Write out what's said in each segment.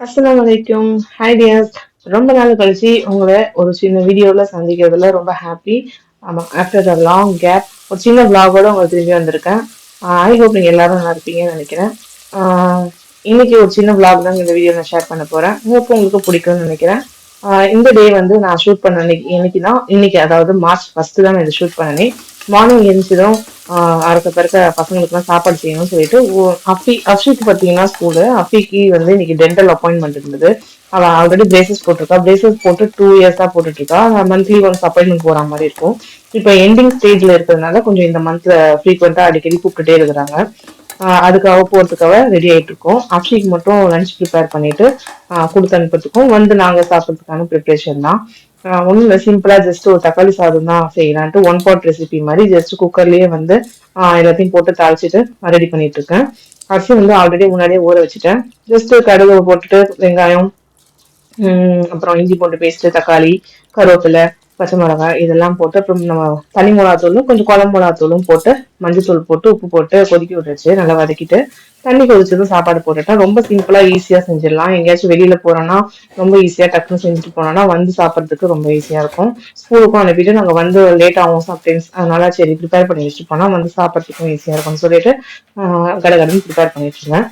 அஸ்ஸலாமு அலைக்கும். Hi tears. ரொம்ப நாள் கழிச்சு உங்களை ஒரு சின்ன வீடியோல சந்திக்கிறதுல ரொம்ப ஹாப்பி. ஆமா, ஆஃப்டர் அ லாங் கேப் ஒரு சின்ன vlog-ஓட உங்களுக்கு திரும்பி வந்திருக்கேன். ஐ ஹோப் நீங்க எல்லாரும் நல்லா இருப்பீங்கன்னு நினைக்கிறேன். ஆஹ் இன்னைக்கு ஒரு சின்ன vlog தான் இந்த வீடியோ நான் ஷேர் பண்ண போறேன். உங்களுக்கு பிடிக்கும்னு நினைக்கிறேன். இந்த டே வந்து நான் ஷூட் பண்ண இன்னைக்கு அதாவது மார்ச் 1 தான் நான் இதை ஷூட் பண்ணேன். மார்னிங் எழுந்திரிச்சதும் அறக்க பறக்க பசங்களுக்குலாம் சாப்பாடு செய்யணும்னு சொல்லிட்டு அஃபிக்கு பார்த்தீங்கன்னா ஸ்கூலு அஃபிக்கு வந்து இன்னைக்கு டென்டல் அப்பாயின்மெண்ட் இருந்தது. அவள் ஆல்ரெடி பிரேசஸ் போட்டிருக்கா. பிரேசஸ் போட்டு 2 இயர்ஸா போட்டுட்டு இருக்கா. மந்த்லி ஒன்ஸ் அப்பாயின்மெண்ட் போற மாதிரி இருக்கும். இப்போ எண்டிங் ஸ்டேஜ்ல இருக்கிறதுனால கொஞ்சம் இந்த மந்த்ல ஃப்ரீக்வெண்டா அடிக்கடி கூப்பிட்டுட்டே இருக்கிறாங்க. அதுக்காக போறதுக்காக ரெடி ஆயிட்டு இருக்கோம். அக்ஷய்க்கு மட்டும் லஞ்ச் ப்ரிப்பேர் பண்ணிட்டு கொடுத்து அனுப்புறதுக்கும் வந்து நாங்க சாப்பிட்றதுக்கான ப்ரிப்பரேஷன் தான். ஒன்றும் இல்லை, சிம்பிளா ஜஸ்ட் ஒரு தக்காளி சாதம் தான் செய்யலான்ட்டு ஒன் பாட் ரெசிபி மாதிரி ஜஸ்ட் குக்கர்லயே வந்து எல்லாத்தையும் போட்டு தாளிச்சிட்டு ரெடி பண்ணிட்டு இருக்கேன். அரிசி வந்து ஆல்ரெடி முன்னாடியே ஊற வச்சுட்டேன். ஜஸ்ட் கடுகு போட்டுட்டு வெங்காயம், அப்புறம் இஞ்சி பூண்டு பேஸ்ட், தக்காளி, கருவேப்பிலை, பச்சை மிளகாய் இதெல்லாம் போட்டு அப்புறம் நம்ம தனி மிளகாத்தூளும் கொஞ்சம் குழம்பு மிளகாத்தூளும் போட்டு மஞ்சத்தூள் போட்டு உப்பு போட்டு கொதிக்க விட்டுருச்சு. நல்லா வதக்கிட்டு தண்ணி கொதிச்சதும் சாப்பாடு போட்டுட்டேன். ரொம்ப சிம்பிளா ஈஸியா செஞ்சிடலாம். எங்கேயாச்சும் வெளியில போறோம்னா ரொம்ப ஈஸியா டக்குன்னு செஞ்சுட்டு போனோம்னா வந்து சாப்பிட்றதுக்கு ரொம்ப ஈஸியா இருக்கும். ஸ்கூலுக்கும் அனுப்பிட்டு நாங்க வந்து லேட் ஆகும் சம்டைம்ஸ். அதனால சரி ப்ரிப்பேர் பண்ணி வச்சுட்டு போனா வந்து சாப்பிட்றதுக்கும் ஈஸியா இருக்கும்னு சொல்லிட்டு கடகடன்னு ப்ரிப்பேர் பண்ணி வச்சிருந்தேன்.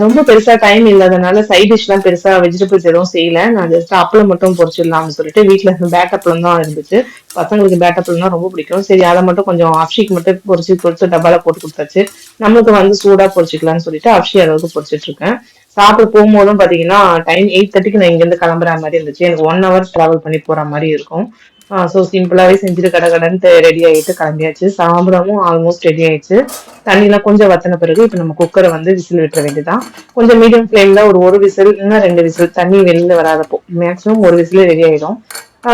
ரொம்ப பெருசா டைம் இல்லாதனால சைட் டிஷ் எல்லாம் பெருசா வெஜிடபிள்ஸ் எதுவும் செய்யல. நான் ஜஸ்ட் அப்பளம் மட்டும் பொரிச்சிடலாம்னு சொல்லிட்டு வீட்டுல பேட்டப்பளம் தான் இருந்துச்சு. பசங்களுக்கு பேட்டப்பளம் தான் ரொம்ப பிடிக்கும். சரி அதை மட்டும் கொஞ்சம் அப்ஷிக்கு மட்டும் பொரிச்சு டப்பால போட்டு கொடுத்தாச்சு. நம்மளுக்கு வந்து சூடா பொரிச்சுக்கலாம்னு சொல்லிட்டு அப்ஷி அளவுக்கு பொரிச்சிட்டு இருக்கேன். சாப்பிட போகும்போதும் பாத்தீங்கன்னா டைம் 8:30க்கு நான் இங்க இருந்து கிளம்புற மாதிரி இருந்துச்சு. எனக்கு 1 hour டிராவல் பண்ணி போற மாதிரி இருக்கும். ஸோ சிம்பிளாவே செஞ்சுட்டு கடகடன்ட்டு ரெடி ஆயிட்டு கிளம்பியாச்சு. சாப்பிடவும் ஆல்மோஸ்ட் ரெடி ஆயிடுச்சு. தண்ணிலாம் கொஞ்சம் வத்தின பிறகு இப்ப நம்ம குக்கரை வந்து விசில் விட்டுற வேண்டியதான். கொஞ்சம் மீடியம் ஃப்ளேம்ல ஒரு விசில் இல்லைன்னா 2 விசில் தண்ணி வெளில வராதப்போ மேக்ஸிமம் ஒரு விசில் ரெடி ஆயிடும்.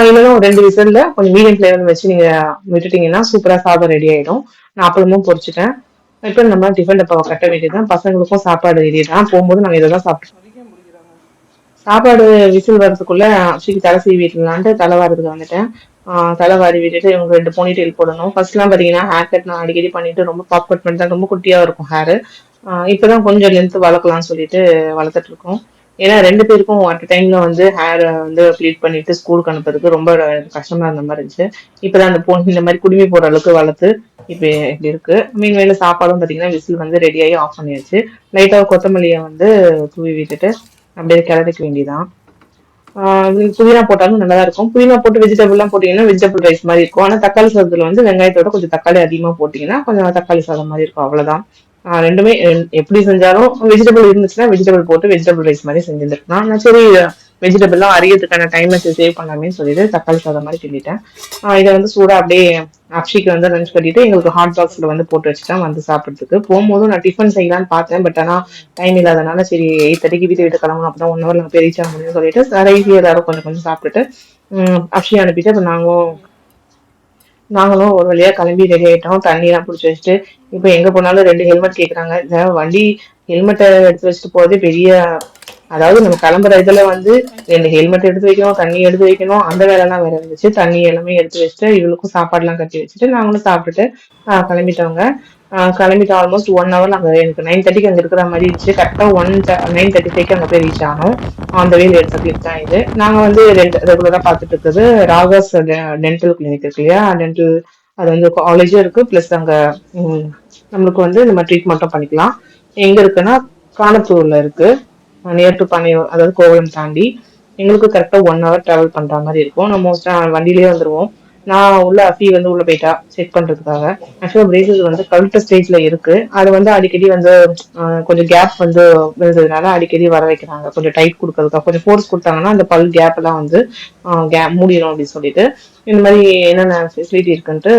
இல்லைன்னா ஒரு 2 விசில்ல கொஞ்சம் மீடியம் ஃப்ளேம்ல வச்சு நீங்க விட்டுட்டீங்கன்னா சூப்பரா சாதம் ரெடி ஆயிடும். நான் அப்பளமும் பொரிச்சிட்டேன். இப்ப நம்ம டிஃபன் டப்பாவை கட்ட வேண்டியதுதான். பசங்களுக்கும் சாப்பாடு ரெடி தான். போகும்போது நாங்க இதெல்லாம் சாப்பிட்டு சாப்பாடு விசில் வர்றதுக்குள்ள அரிசிக்கு தலை சீவி விடலான்ட்டு தலை வாரதுக்கு வந்துட்டேன். தலை வாரி விட்டுட்டு இவங்க 2 போனி டெயில் போடணும். ஃபர்ஸ்ட் எல்லாம் பாத்தீங்கன்னா ஹேர் கட் நான் அடிக்கடி பண்ணிட்டு ரொம்ப பாப் கட் பண்ணிட்டு ரொம்ப குட்டியா இருக்கும் ஹேர். இப்பதான் கொஞ்சம் லென்த் வளர்க்கலாம்னு சொல்லிட்டு வளர்த்துட்டு இருக்கோம். ஏன்னா 2 பேருக்கும் அட் டைம்ல வந்து ஹேர் வந்து ப்ளீட் பண்ணிட்டு ஸ்கூலுக்கு அனுப்புறதுக்கு ரொம்ப கஷ்டமா இருந்த மாதிரி இருந்துச்சு. இப்பதான் அந்த பொண்ணு இந்த மாதிரி குடுமி போற அளவுக்கு வளர்த்து இப்ப இப்படி இருக்கு. மீன் வேலை சாப்பாடும் பாத்தீங்கன்னா விசில் வந்து ரெடியாகி ஆஃப் பண்ணியாச்சு. லைட்டா கொத்தமல்லியை வந்து தூவி விட்டுட்டு அப்படியே கிளறிக்க வேண்டியதான். புதினா போட்டாலும் நல்லா இருக்கும். புதினா போட்டு வெஜிடபிள் எல்லாம் போட்டீங்கன்னா வெஜிடபிள் ரைஸ் மாதிரி இருக்கும். ஆனா தக்காளி சாதத்துல வந்து வெங்காயத்தோட கொஞ்சம் தக்காளி அதிகமா போட்டீங்கன்னா கொஞ்சம் தக்காளி சாதம் மாதிரி இருக்கும். அவ்வளவுதான். ரெண்டுமே எப்படி செஞ்சாலும் வெஜிடபிள் இருந்துச்சுன்னா வெஜிடபிள் போட்டு வெஜிடபிள் ரைஸ் மாதிரி செஞ்சிருக்கலாம். நான் சரி வெஜிடபிள்லாம் அரியதுக்கான டைமை சேவ் பண்ணலாமேன்னு சொல்லிட்டு தக்காளி சாதம் மாதிரி கிண்டிட்டேன். இதை வந்து சூடா அப்படியே அக்ஷிக்கு வந்து லஞ்ச் கட்டிட்டு எங்களுக்கு ஹாட் பாக்ஸ்ல வந்து போட்டு வச்சுட்டேன் வந்து சாப்பிட்றதுக்கு. போகும்போதும் நான் டிஃபன் செய்யலான்னு பார்த்தேன். பட் ஆனா டைம் இல்லாதனால சரி 8:30க்கு வீட்டு விட்டு கிளம்பணும். அப்பதான் 1 hour நாங்க போய் ரீச் ஆக முடியும்னு சொல்லிட்டு ரைஸ் எல்லாரும் கொஞ்சம் கொஞ்சம் சாப்பிட்டுட்டு அக்ஷய் அனுப்பிட்டு அப்ப நாங்களும் ஒரு வழியா கிளம்பி ரெடி ஆயிட்டோம். தண்ணி எல்லாம் பிடிச்சி வச்சுட்டு இப்ப எங்க போனாலும் 2 ஹெல்மெட் கேக்குறாங்க. இந்த வண்டி ஹெல்மெட்டை எடுத்து வச்சுட்டு போறதே பெரிய, அதாவது நம்ம கிளம்புற இதுல வந்து 2 ஹெல்மெட் எடுத்து வைக்கணும், தண்ணி எடுத்து வைக்கணும், அந்த வேலை எல்லாம் வேற இருந்துச்சு. தண்ணி எல்லாமே எடுத்து வச்சுட்டு இவளுக்கும் சாப்பாடு எல்லாம் கட்டி வச்சுட்டு நாங்களும் சாப்பிட்டுட்டு கிளம்பிட்டோங்க. கிளம்பிட்டு ஆல்மோஸ்ட் 1 hour நாங்க எனக்கு 9:30க்கு அங்க இருக்கிற மாதிரி இருந்துச்சு. கரெக்டா 9:35க்கு அங்க போய் ரீச் ஆனோம். அந்த வேலை எடுத்த கிளிப் தான் இது. நாங்க வந்து ரெகுலரா பார்த்துட்டு இருக்கிறது ராகாஸ் டென்டல் கிளினிக் இருக்கு இல்லையா, டென்டல் அது வந்து காலேஜும் இருக்கு. பிளஸ் அங்க நம்மளுக்கு வந்து நம்ம ட்ரீட்மெண்ட்டும் பண்ணிக்கலாம். எங்க இருக்குன்னா காணத்தூர்ல இருக்கு. நியர் டு பனையூர், அதாவது கோவளம் தாண்டி. எங்களுக்கு கரெக்டா 1 hour டிராவல் பண்ற மாதிரி இருக்கும். நம்ம மோஸ்டா வண்டியிலேயே வந்துருவோம். நான் உள்ள அஃபி வந்து உள்ள போயிட்டா செக் பண்றதுக்காக. ஆக்சுவலா பிரேசஸ் வந்து கழுத்த ஸ்டேஜ்ல இருக்கு. அது வந்து அடிக்கடி வந்து கொஞ்சம் கேப் வந்து விழுந்ததுனால அடிக்கடி வர வைக்கிறாங்க. கொஞ்சம் டைட் கொடுக்கறதுக்காக கொஞ்சம் ஃபோர்ஸ் கொடுத்தாங்கன்னா அந்த பல் கேப் எல்லாம் வந்து கேப் மூடிடும் அப்படின்னு சொல்லிட்டு இந்த மாதிரி என்னென்ன ஃபெசிலிட்டி இருக்குன்ட்டு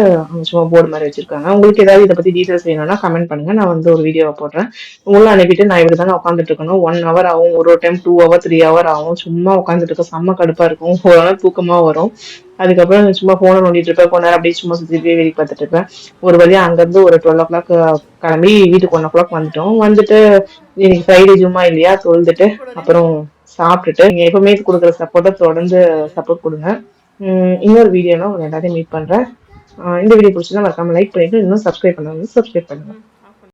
சும்மா போர்டு மாதிரி வச்சிருக்காங்க. உங்களுக்கு ஏதாவது இதை பத்தி டீட்டெயில்ஸ் வேணும்னா கமெண்ட் பண்ணுங்க. நான் வந்து ஒரு வீடியோவை போடுறேன். உள்ள அனுப்பிட்டு நான் இப்படி தானே உட்காந்துட்டு இருக்கணும். 1 hour ஆகும், ஒரு டைம் 2 hour 3 hour ஆகும். சும்மா உட்காந்துட்டு இருக்க செம்ம கடுப்பா இருக்கும். ஒரு நாள் தூக்கமா வரும். அதுக்கப்புறம் சும்மா போனை நோண்டிட்டு இருப்பேன். கொஞ்ச நேரம் அப்படியே சும்மா சுத்திட்டு வேடிக்கை பார்த்துட்டு இருப்பேன். ஒரு வழியா அங்கிருந்து ஒரு 12 o'clock கிளம்பி வீட்டுக்கு 1 o'clock வந்துட்டோம். வந்துட்டு இன்னைக்கு ஃப்ரைடே ஜும்மா இல்லையா, தொழுதுட்டு அப்புறம் சாப்பிட்டுட்டு நீங்க எப்பவுமே கொடுக்குற சப்போர்ட்டை தொடர்ந்து சப்போர்ட் கொடுங்க. இன்னொரு வீடியோனா உங்க எல்லாத்தையும் மீட் பண்றேன். இந்த வீடியோ பிடிச்சதா மறக்காம லைக் பண்ணிட்டு இன்னும் சப்ஸ்கிரைப் பண்ணுங்க.